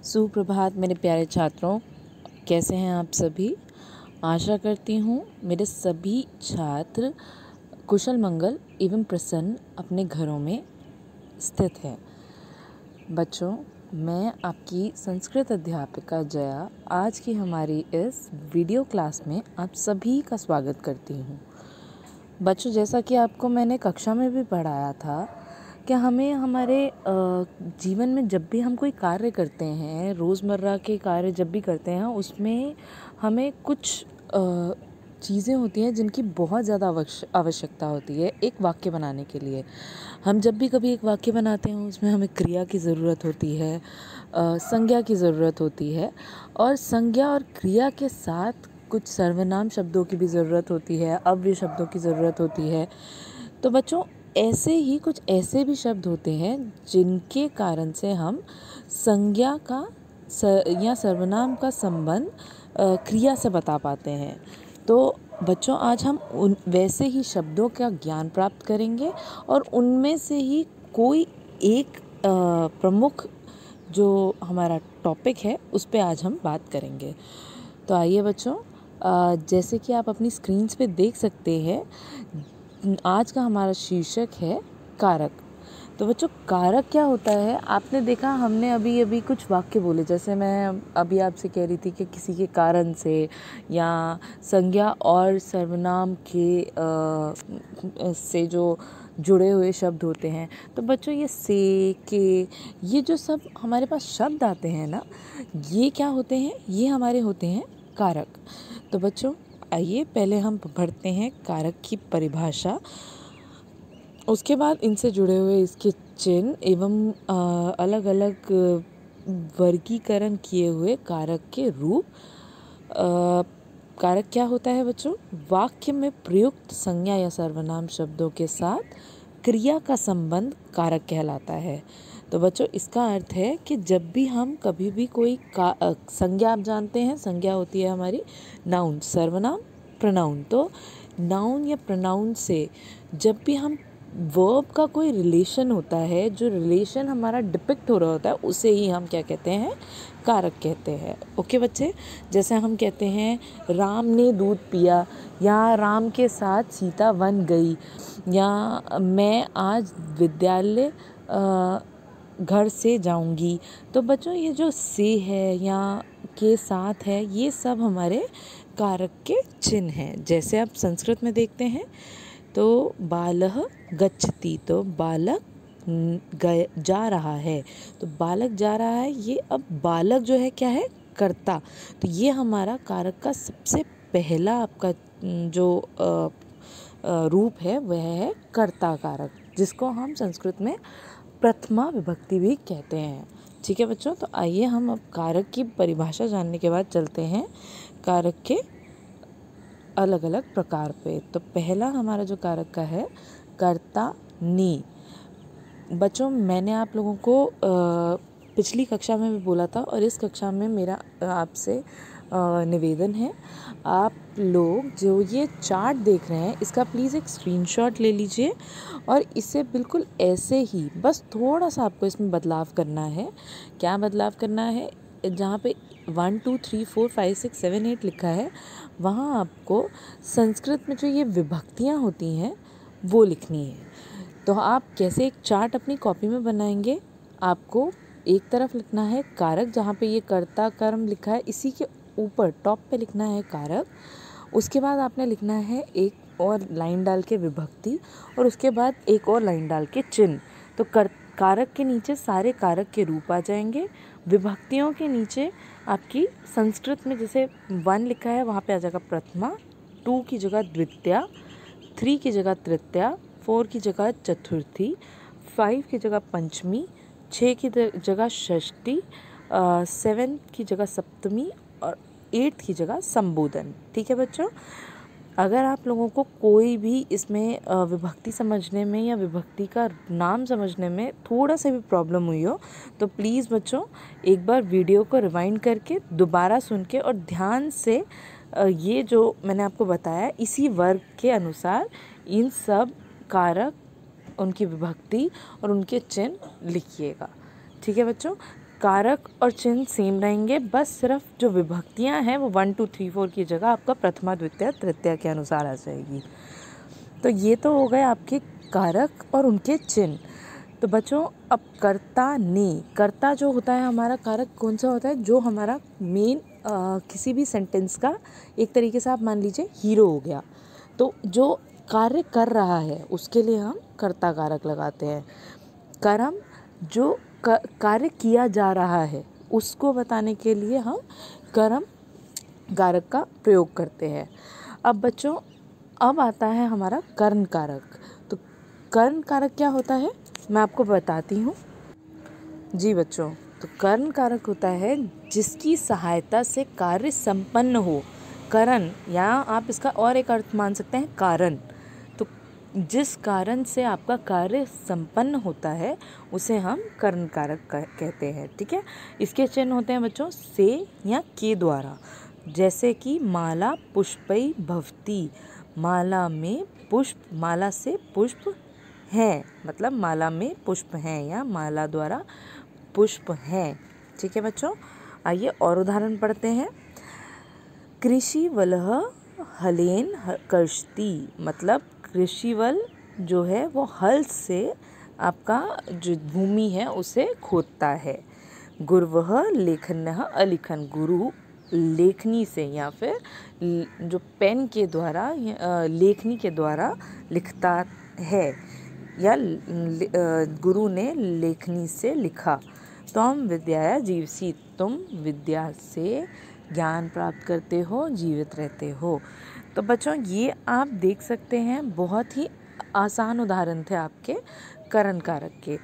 सुप्रभात मेरे प्यारे छात्रों, कैसे हैं आप सभी। आशा करती हूँ मेरे सभी छात्र कुशल मंगल एवं प्रसन्न अपने घरों में स्थित हैं। बच्चों, मैं आपकी संस्कृत अध्यापिका जया आज की हमारी इस वीडियो क्लास में आप सभी का स्वागत करती हूँ। बच्चों, जैसा कि आपको मैंने कक्षा में भी पढ़ाया था कि हमें हमारे जीवन में जब भी हम कोई कार्य करते हैं, रोज़मर्रा के कार्य जब भी करते हैं, उसमें हमें कुछ चीज़ें होती हैं जिनकी बहुत ज़्यादा आवश्यकता होती है एक वाक्य बनाने के लिए। हम जब भी कभी एक वाक्य बनाते हैं उसमें हमें क्रिया की ज़रूरत होती है, संज्ञा की ज़रूरत होती है और संज्ञा और क्रिया के साथ कुछ सर्वनाम शब्दों की भी ज़रूरत होती है, अव्यय शब्दों की ज़रूरत होती है। तो बच्चों, ऐसे ही कुछ ऐसे भी शब्द होते हैं जिनके कारण से हम संज्ञा का या सर्वनाम का संबंध क्रिया से बता पाते हैं। तो बच्चों, आज हम उन वैसे ही शब्दों का ज्ञान प्राप्त करेंगे और उनमें से ही कोई एक प्रमुख जो हमारा टॉपिक है उस पे आज हम बात करेंगे। तो आइए बच्चों, जैसे कि आप अपनी स्क्रीन्स पे देख सकते हैं, आज का हमारा शीर्षक है कारक। तो बच्चों, कारक क्या होता है? आपने देखा, हमने अभी कुछ वाक्य बोले, जैसे मैं अभी आपसे कह रही थी कि किसी के कारण से या संज्ञा और सर्वनाम के से जो जुड़े हुए शब्द होते हैं। तो बच्चों, ये से, के, ये जो सब हमारे पास शब्द आते हैं ना, ये क्या होते हैं? ये हमारे होते हैं कारक। तो बच्चों, आइए पहले हम पढ़ते हैं कारक की परिभाषा, उसके बाद इनसे जुड़े हुए इसके चिन्ह एवं अलग अलग वर्गीकरण किए हुए कारक के रूप। कारक क्या होता है बच्चों? वाक्य में प्रयुक्त संज्ञा या सर्वनाम शब्दों के साथ क्रिया का संबंध कारक कहलाता है। तो बच्चों, इसका अर्थ है कि जब भी हम कभी भी कोई संज्ञा, आप जानते हैं संज्ञा होती है हमारी नाउन, सर्वनाम, प्रोनाउन। तो नाउन या प्रोनाउन से जब भी हम वर्ब का कोई रिलेशन होता है, जो रिलेशन हमारा डिपिक्ट हो रहा होता है, उसे ही हम क्या कहते हैं? कारक कहते हैं। ओके बच्चे, जैसे हम कहते हैं राम ने दूध पिया, या राम के साथ सीता वन गई, या मैं आज विद्यालय घर से जाऊंगी। तो बच्चों, ये जो से है या के साथ है, ये सब हमारे कारक के चिन्ह हैं। जैसे आप संस्कृत में देखते हैं तो बालः गच्छति, तो बालक जा रहा है, तो बालक जा रहा है। ये अब बालक जो है क्या है? कर्ता। तो ये हमारा कारक का सबसे पहला आपका जो रूप है वह है कर्ता कारक, जिसको हम संस्कृत में प्रथमा विभक्ति भी कहते हैं। ठीक है बच्चों, तो आइए हम अब कारक की परिभाषा जानने के बाद चलते हैं कारक के अलग अलग प्रकार पे। तो पहला हमारा जो कारक का है, कर्ता नी। बच्चों, मैंने आप लोगों को पिछली कक्षा में भी बोला था और इस कक्षा में मेरा आपसे निवेदन है, आप लोग जो ये चार्ट देख रहे हैं इसका प्लीज़ एक स्क्रीनशॉट ले लीजिए और इसे बिल्कुल ऐसे ही, बस थोड़ा सा आपको इसमें बदलाव करना है। क्या बदलाव करना है? जहाँ पे 1 2 3 4 5 6 7 8 लिखा है, वहाँ आपको संस्कृत में जो ये विभक्तियाँ होती हैं वो लिखनी है। तो आप कैसे एक चार्ट अपनी कॉपी में बनाएंगे? आपको एक तरफ लिखना है कारक, जहाँ पे ये कर्ता कर्म लिखा है, इसी के ऊपर टॉप पे लिखना है कारक। उसके बाद आपने लिखना है एक और लाइन डाल के विभक्ति, और उसके बाद एक और लाइन डाल के चिन्ह। तो कारक के नीचे सारे कारक के रूप आ जाएंगे। विभक्तियों के नीचे आपकी संस्कृत में जैसे 1 लिखा है वहाँ पे आ जाएगा प्रथमा, 2 की जगह द्वितीया, 3 की जगह तृतीया, 4 की जगह चतुर्थी, 5 की जगह पंचमी, 6 की जगह षष्ठी, 7 की जगह सप्तमी और 8 की जगह संबोधन। ठीक है बच्चों, अगर आप लोगों को कोई भी इसमें विभक्ति समझने में या विभक्ति का नाम समझने में थोड़ा सा भी प्रॉब्लम हुई हो, तो प्लीज़ बच्चों एक बार वीडियो को रिवाइंड करके दोबारा सुन के और ध्यान से ये जो मैंने आपको बताया इसी वर्ग के अनुसार इन सब कारक, उनकी विभक्ति और उनके चिन्ह लिखिएगा। ठीक है बच्चों, कारक और चिन्ह सेम रहेंगे, बस सिर्फ जो विभक्तियां हैं वो 1 2 3 4 की जगह आपका प्रथमा द्वितीय तृतीया के अनुसार आ जाएगी। तो ये तो हो गए आपके कारक और उनके चिन्ह। तो बच्चों अब कर्ता ने, कर्ता जो होता है हमारा कारक कौन सा होता है, जो हमारा मेन किसी भी सेंटेंस का एक तरीके से आप मान लीजिए हीरो हो गया, तो जो कार्य कर रहा है उसके लिए हम कर्ता कारक लगाते हैं। कर्म जो कार्य किया जा रहा है उसको बताने के लिए हम कर्म कारक का प्रयोग करते हैं। अब बच्चों अब आता है हमारा कर्ण कारक। तो कर्ण कारक क्या होता है मैं आपको बताती हूँ। जी बच्चों, तो कर्ण कारक होता है जिसकी सहायता से कार्य संपन्न हो। करण या आप इसका और एक अर्थ मान सकते हैं कारण। तो जिस कारण से आपका कार्य संपन्न होता है उसे हम कर्ण कारक कहते हैं। ठीक है, इसके चिन्ह होते हैं बच्चों से या के द्वारा, जैसे कि माला पुष्पै भवति, माला में पुष्प, माला से पुष्प हैं, मतलब माला में पुष्प हैं या माला द्वारा पुष्प हैं। ठीक है बच्चों, आइए और उदाहरण पढ़ते हैं। कृषि वलह हलेन कर्षति, मतलब कृषिवल जो है वो हल से आपका जो भूमि है उसे खोदता है। गुरवह लेखन्यः अलिखन, गुरु लेखनी से या फिर जो पेन के द्वारा लेखनी के द्वारा लिखता है, या गुरु ने लेखनी से लिखा। त्वं विद्याया जीवसि, तुम विद्या से ज्ञान प्राप्त करते हो, जीवित रहते हो। तो बच्चों ये आप देख सकते हैं बहुत ही आसान उदाहरण थे आपके कर्ण कारक के।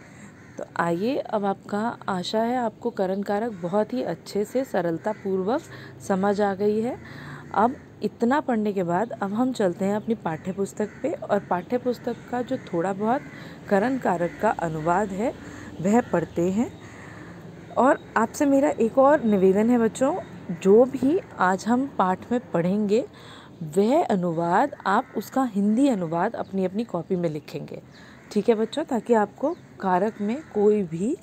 तो आइए अब आपका आशा है आपको कर्ण कारक बहुत ही अच्छे से सरलता पूर्वक समझ आ गई है। अब इतना पढ़ने के बाद अब हम चलते हैं अपनी पाठ्य पुस्तक पे, और पाठ्य पुस्तक का जो थोड़ा बहुत कर्ण कारक का अनुवाद है वह पढ़ते हैं। और आपसे मेरा एक और निवेदन है बच्चों, जो भी आज हम पाठ में पढ़ेंगे वह अनुवाद आप उसका हिंदी अनुवाद अपनी अपनी कॉपी में लिखेंगे। ठीक है बच्चों, ताकि आपको कारक में कोई भी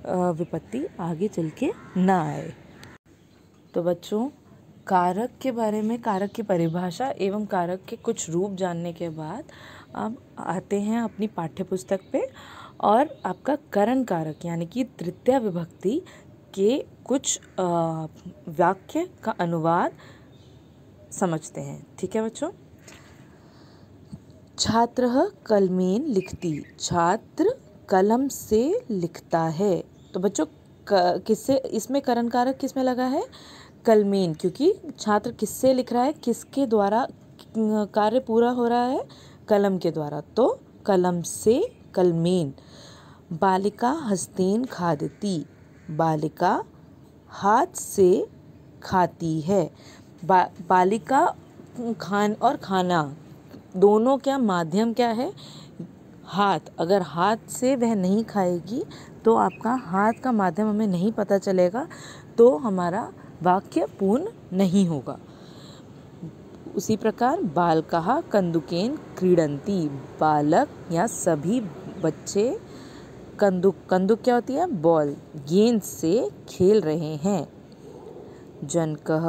विपत्ति आगे चल के ना आए। तो बच्चों कारक के बारे में, कारक की परिभाषा एवं कारक के कुछ रूप जानने के बाद अब आते हैं अपनी पाठ्य पुस्तक पे और आपका कर्ण कारक यानी कि तृतीया विभक्ति के कुछ वाक्य का अनुवाद समझते हैं। ठीक है बच्चों, छात्रः कलमेन लिखति, छात्र कलम से लिखता है। तो बच्चों किससे, इसमें कर्ण कारक किस में लगा है, कलमेन, क्योंकि छात्र किससे लिख रहा है, किसके द्वारा कार्य पूरा हो रहा है, कलम के द्वारा, तो कलम से कलमेन। बालिका हस्तेन खादति, बालिका हाथ से खाती है। बालिका खान और खाना दोनों क्या माध्यम क्या है, हाथ। अगर हाथ से वह नहीं खाएगी तो आपका हाथ का माध्यम हमें नहीं पता चलेगा, तो हमारा वाक्य पूर्ण नहीं होगा। उसी प्रकार बालकाः कन्दुकेन क्रीडन्ति, बालक या सभी बच्चे कंदुक, कंदुक क्या होती है, बॉल, गेंद से खेल रहे हैं। जनकः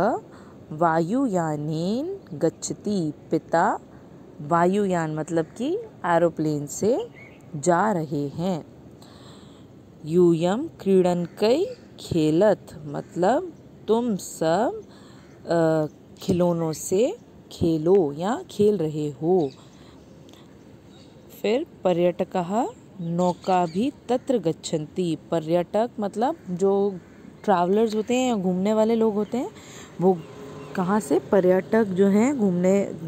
वायुयानेन गच्छति, पिता वायुयान मतलब कि एरोप्लेन से जा रहे हैं। यूयं क्रीडनकै खेलत, मतलब तुम सब खिलौनों से खेलो या खेल रहे हो। फिर पर्यटकः नौका भी तत्र गच्छन्ति, पर्यटक मतलब जो ट्रैवलर्स होते हैं या घूमने वाले लोग होते हैं, वो कहाँ से, पर्यटक जो हैं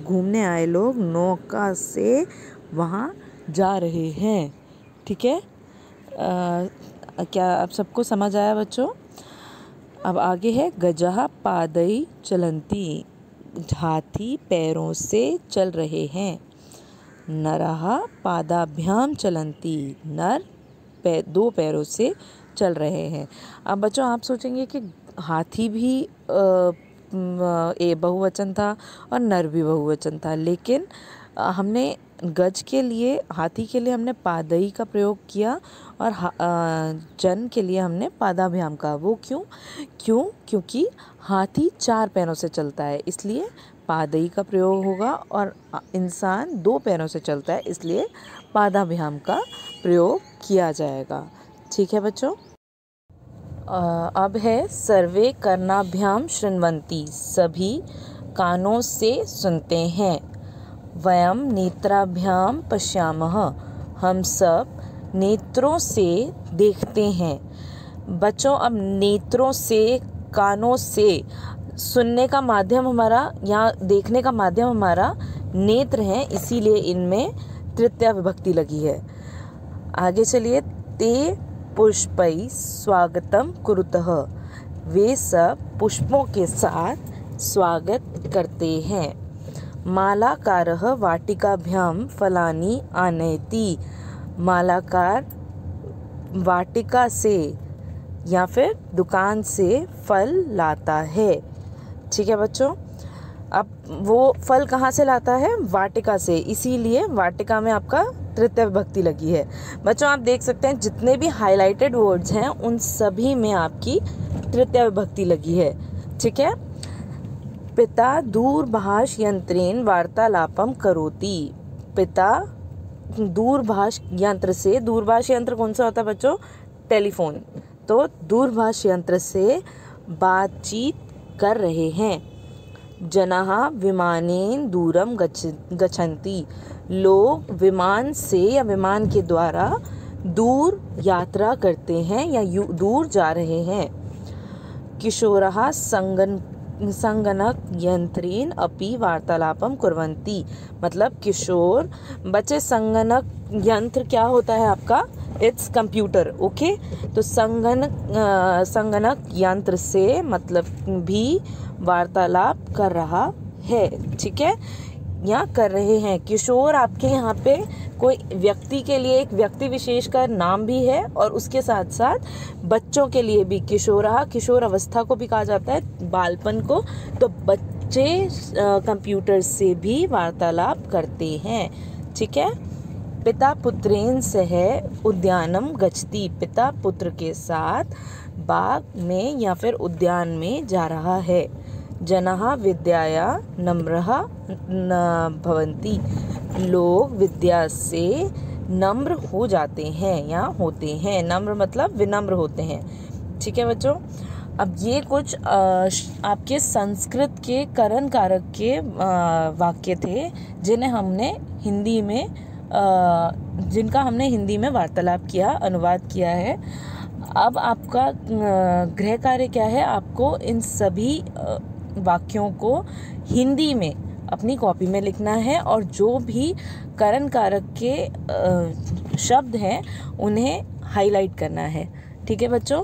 घूमने आए लोग नौका से वहाँ जा रहे हैं। ठीक है, क्या आप सबको समझ आया बच्चों? अब आगे है गजः पादै चलन्ति, हाथी पैरों से चल रहे हैं। नरः पादाभ्याम चलन्ति, नर दो पैरों से चल रहे हैं। अब बच्चों आप सोचेंगे कि हाथी भी बहुवचन था और नर भी बहुवचन था, लेकिन हमने गज के लिए, हाथी के लिए हमने पादई का प्रयोग किया और जन के लिए हमने पादाभ्याम कहा। वो क्योंकि हाथी 4 पैरों से चलता है, इसलिए पादई का प्रयोग होगा, और इंसान 2 पैरों से चलता है, इसलिए पादाभ्याम का प्रयोग किया जाएगा। ठीक है बच्चों। अब है सर्वे कर्णाभ्याम शृण्वन्ति, सभी कानों से सुनते हैं। वयम नेत्राभ्याम पश्यामः, हम सब नेत्रों से देखते हैं। बच्चों अब नेत्रों से, कानों से, सुनने का माध्यम हमारा या देखने का माध्यम हमारा नेत्र है, इसीलिए इनमें तृतीया विभक्ति लगी है। आगे चलिए। ते पुष्पै स्वागतम कुरुतः, वे सब पुष्पों के साथ स्वागत करते हैं। मालाकारः वाटिकाभ्याम फलानि आनयति, मालाकार वाटिका से या फिर दुकान से फल लाता है। ठीक है बच्चों। अब वो फल कहाँ से लाता है? वाटिका से, इसीलिए वाटिका में आपका तृतीय विभक्ति लगी है। बच्चों आप देख सकते हैं जितने भी हाइलाइटेड वर्ड्स हैं उन सभी में आपकी तृतीय विभक्ति लगी है। ठीक है। पिता दूरभाष यंत्रेण वार्तालापम करोति, पिता दूरभाष यंत्र से, दूरभाष यंत्र कौन सा होता है बच्चों? टेलीफोन। तो दूरभाष यंत्र से बातचीत कर रहे हैं। जनाः विमानेन दूरम गच्छन्ति, लोग विमान से या विमान के द्वारा दूर यात्रा करते हैं या दूर जा रहे हैं। किशोरः संगणक यंत्रेण अपि वार्तालापम कुर्वन्ति, मतलब किशोर बच्चे, संगणक यंत्र क्या होता है आपका? It's computer. ओके। तो संगणक यंत्र से मतलब भी वार्तालाप कर रहा है। ठीक है, या कर रहे हैं। किशोर आपके यहाँ पे कोई व्यक्ति के लिए एक व्यक्ति विशेष का नाम भी है, और उसके साथ साथ बच्चों के लिए भी किशोरः, किशोर अवस्था को भी कहा जाता है, बालपन को। तो बच्चे कंप्यूटर से भी वार्तालाप करते हैं। ठीक है। पिता पुत्रेण सह उद्यानम गच्छति, पिता पुत्र के साथ बाग में या फिर उद्यान में जा रहा है। जनाः विद्याया नम्रः न भवन्ति, लोग विद्या से नम्र हो जाते हैं या होते हैं। नम्र मतलब विनम्र होते हैं। ठीक है बच्चों। अब ये कुछ आपके संस्कृत के करण कारक के वाक्य थे जिन्हें हमने हिंदी में जिनका हमने हिंदी में वार्तालाप किया, अनुवाद किया है। अब आपका गृह कार्य क्या है? आपको इन सभी वाक्यों को हिंदी में अपनी कॉपी में लिखना है, और जो भी करण कारक के शब्द हैं उन्हें हाईलाइट करना है। ठीक है बच्चों।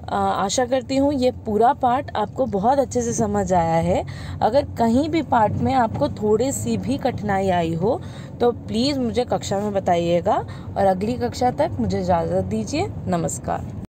आशा करती हूँ ये पूरा पार्ट आपको बहुत अच्छे से समझ आया है। अगर कहीं भी पार्ट में आपको थोड़ी सी भी कठिनाई आई हो तो प्लीज़ मुझे कक्षा में बताइएगा, और अगली कक्षा तक मुझे इजाज़त दीजिए। नमस्कार।